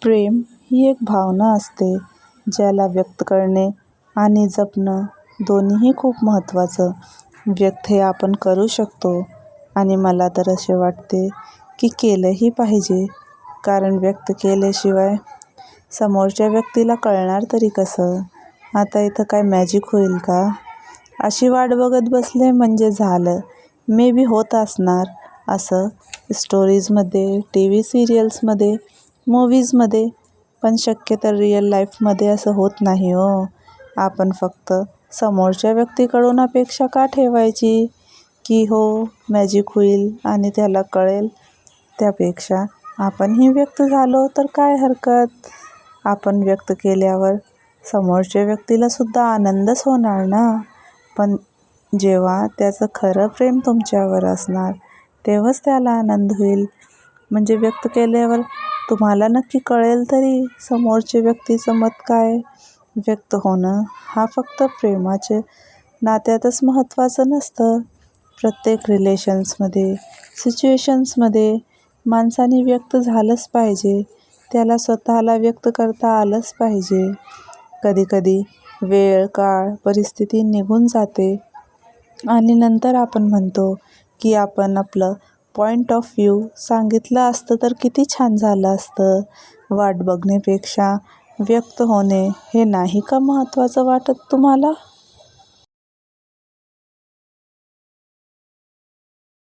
प्रेम ही एक भावना असते ज्याला व्यक्त करणे आणि जपणं दोन्हीही खूप महत्त्वाचं. व्यक्त हे आपण करू शकतो आणि मला तर असे वाटते की केलंही पाहिजे, कारण व्यक्त केल्याशिवाय समोरच्या व्यक्तीला कळणार तरी कसं? आता इथं काय मॅजिक होईल का? अशी वाट बघत बसले म्हणजे झालं. मे बी होत असणार असं स्टोरीजमध्ये, टी व्ही सिरियल्समध्ये, मूव्हीजमध्ये, पण शक्य तर रिअल लाईफमध्ये असं होत नाही हो. आपण फक्त समोरच्या व्यक्तीकडून अपेक्षा का ठेवायची की हो मॅजिक होईल आणि त्याला कळेल? त्यापेक्षा आपणही व्यक्त झालो तर काय हरकत? आपण व्यक्त केल्यावर समोरच्या व्यक्तीला सुद्धा आनंदच होणार ना. पण जेव्हा त्याचं खरं प्रेम तुमच्यावर असणार तेव्हाच त्याला आनंद होईल. म्हणजे व्यक्त केल्यावर तुम्हाला नक्की कळेल तरी समोरच्या व्यक्तीचं मत काय. व्यक्त होणं हा फक्त प्रेमाच्या नात्यातच महत्त्वाचं नसतं. प्रत्येक रिलेशन्समध्ये, सिच्युएशन्समध्ये माणसाने व्यक्त झालंच पाहिजे. त्याला स्वतःला व्यक्त करता आलंच पाहिजे. कधीकधी वेळ, काळ, परिस्थिती निघून जाते आणि नंतर आपण म्हणतो की आपण आपलं पॉईंट ऑफ व्ह्यू सांगितलं असतं तर किती छान झालं असतं. वाट बघण्यापेक्षा व्यक्त होणे हे नाही का महत्त्वाचं वाटत तुम्हाला?